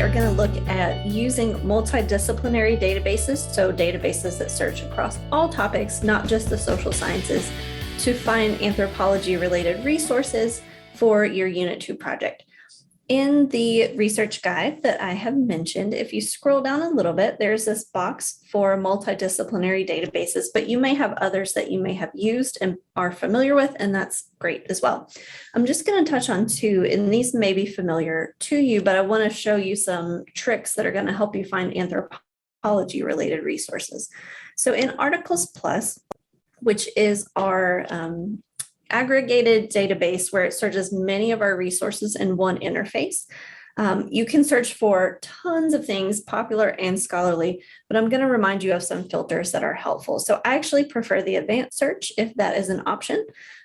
we are going to look at using multidisciplinary databases, so databases that search across all topics, not just the social sciences, to find anthropology-related resources for your Unit 2 project. In the research guide that I have mentioned, if you scroll down a little bit, there's this box for multidisciplinary databases, but you may have others that you may have used and are familiar with, and that's great as well. I'm just going to touch on two, and these may be familiar to you, but I want to show you some tricks that are going to help you find anthropology-related resources. So in Articles Plus, which is our aggregated database where it searches many of our resources in one interface. You can search for tons of things, popular and scholarly, but I'm going to remind you of some filters that are helpful. So I actually prefer the advanced search if that is an option.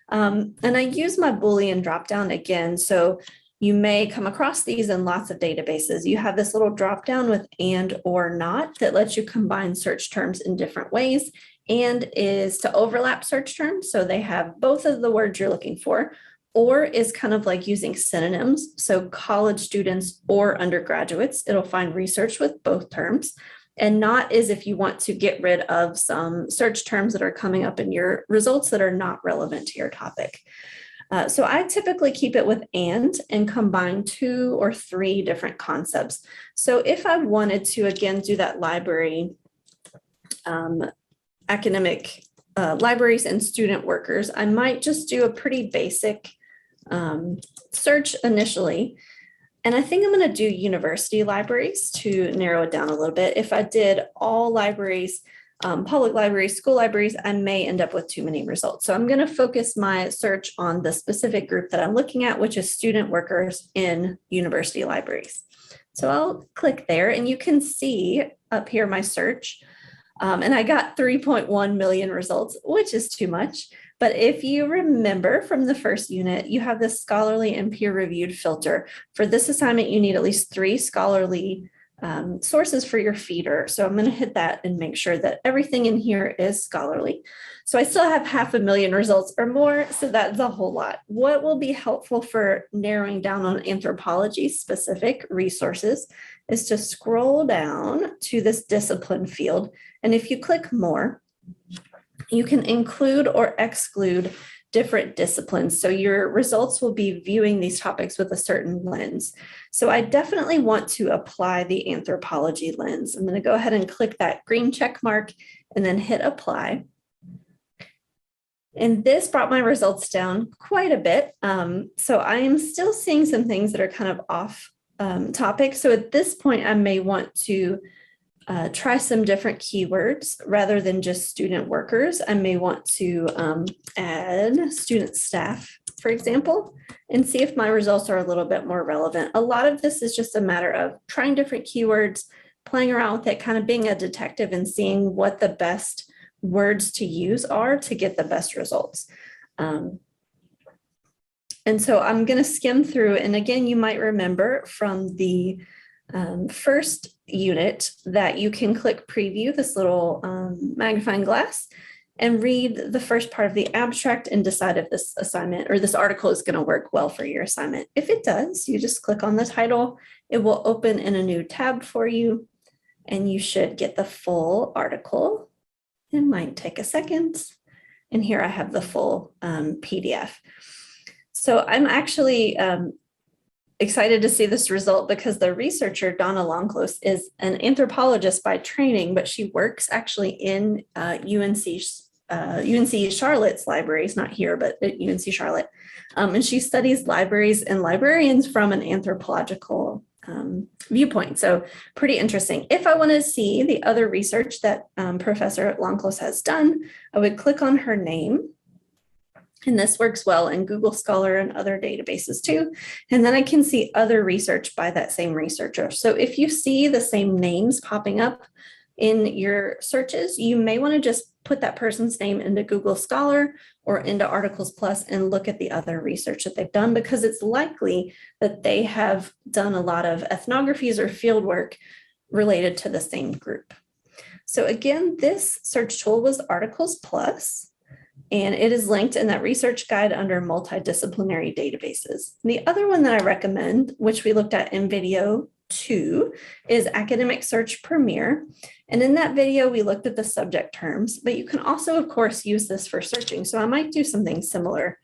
And I use my Boolean dropdown again. So you may come across these in lots of databases. You have this little dropdown with and or not that lets you combine search terms in different ways, and is to overlap search terms. So they have both of the words you're looking for, or is kind of like using synonyms. So college students or undergraduates, it'll find research with both terms. And not is if you want to get rid of some search terms that are coming up in your results that are not relevant to your topic. So I typically keep it with and combine 2 or 3 different concepts. So if I wanted to, again, do that library, academic libraries and student workers, I might just do a pretty basic search initially. And I think I'm going to do university libraries to narrow it down a little bit. If I did all libraries, public libraries, school libraries, I may end up with too many results. So I'm going to focus my search on the specific group that I'm looking at, which is student workers in university libraries. So I'll click there and you can see up here my search. And I got 3.1 million results, which is too much. But if you remember from the first unit, you have this scholarly and peer-reviewed filter. For this assignment, you need at least 3 scholarly sources for your feeder. So I'm going to hit that and make sure that everything in here is scholarly. So I still have 500,000 results or more, so that's a whole lot. What will be helpful for narrowing down on anthropology specific resources is to scroll down to this discipline field. And if you click more, you can include or exclude different disciplines. So your results will be viewing these topics with a certain lens. So I definitely want to apply the anthropology lens. I'm going to go ahead and click that green check mark and then hit apply. And this brought my results down quite a bit. So I am still seeing some things that are kind of off topic. So at this point, I may want to try some different keywords rather than just student workers. I may want to add student staff, for example, and see if my results are a little bit more relevant. A lot of this is just a matter of trying different keywords, playing around with it, kind of being a detective and seeing what the best words to use are to get the best results. And so I'm going to skim through, and again, you might remember from the first unit that you can click preview, this little magnifying glass, and read the first part of the abstract and decide if this assignment or this article is going to work well for your assignment. If it does, you just click on the title. It will open in a new tab for you, and you should get the full article. It might take a second. And here I have the full PDF. So I'm actually excited to see this result because the researcher, Donna Longclose, is an anthropologist by training, but she works actually in UNC Charlotte's libraries, not here, but at UNC Charlotte. And she studies libraries and librarians from an anthropological viewpoint. So pretty interesting. If I want to see the other research that Professor Longclose has done, I would click on her name. And this works well in Google Scholar and other databases too. And then I can see other research by that same researcher. So if you see the same names popping up in your searches, you may want to just put that person's name into Google Scholar or into Articles Plus and look at the other research that they've done, because it's likely that they have done a lot of ethnographies or field work related to the same group. So again, this search tool was Articles Plus. And it is linked in that research guide under multidisciplinary databases. The other one that I recommend, which we looked at in video 2 is Academic Search Premier. And in that video, we looked at the subject terms, but you can also, of course, use this for searching. So I might do something similar,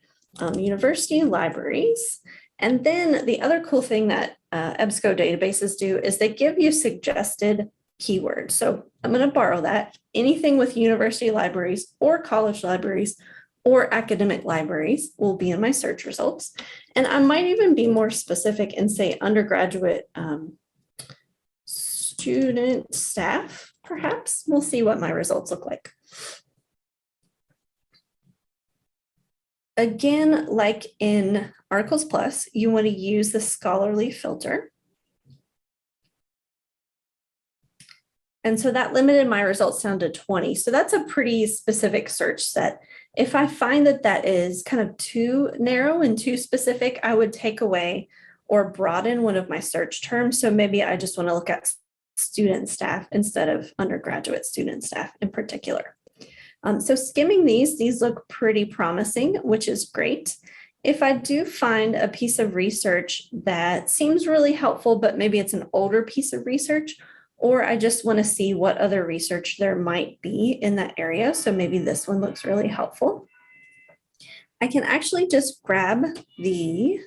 university libraries. And then the other cool thing that EBSCO databases do is they give you suggested keywords. So I'm going to borrow that. Anything with university libraries or college libraries or academic libraries will be in my search results. And I might even be more specific and say undergraduate student staff, perhaps. We'll see what my results look like. Again, like in Articles Plus, you want to use the scholarly filter. And so that limited my results down to 20. So that's a pretty specific search set. If I find that that is kind of too narrow and too specific, I would take away or broaden one of my search terms. So maybe I just want to look at student staff instead of undergraduate student staff in particular. So skimming these look pretty promising, which is great. If I do find a piece of research that seems really helpful, but maybe it's an older piece of research, or I just want to see what other research there might be in that area. So maybe this one looks really helpful. I can actually just grab the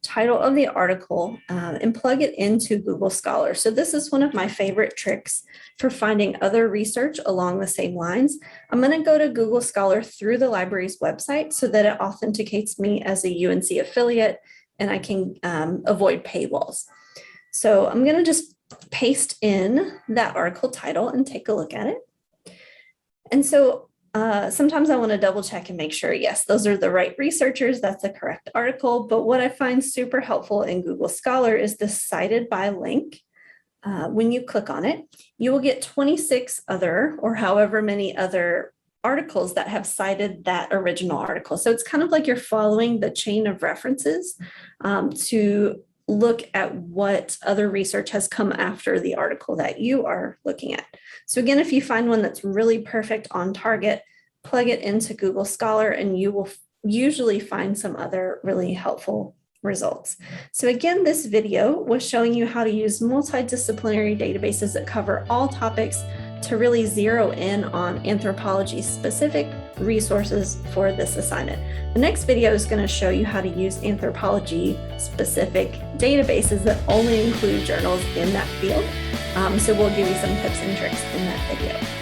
title of the article and plug it into Google Scholar. So this is one of my favorite tricks for finding other research along the same lines. I'm going to go to Google Scholar through the library's website so that it authenticates me as a UNC affiliate and I can avoid paywalls. So I'm going to just paste in that article title and take a look at it. And so sometimes I want to double check and make sure, yes, those are the right researchers, that's the correct article. But what I find super helpful in Google Scholar is the cited by link. When you click on it, you will get 26 other or however many other articles that have cited that original article. So it's kind of like you're following the chain of references to look at what other research has come after the article that you are looking at. So again, if you find one that's really perfect on target, plug it into Google Scholar and you will usually find some other really helpful results. So again, this video was showing you how to use multidisciplinary databases that cover all topics to really zero in on anthropology specific resources for this assignment. The next video is going to show you how to use anthropology specific databases that only include journals in that field. So we'll give you some tips and tricks in that video.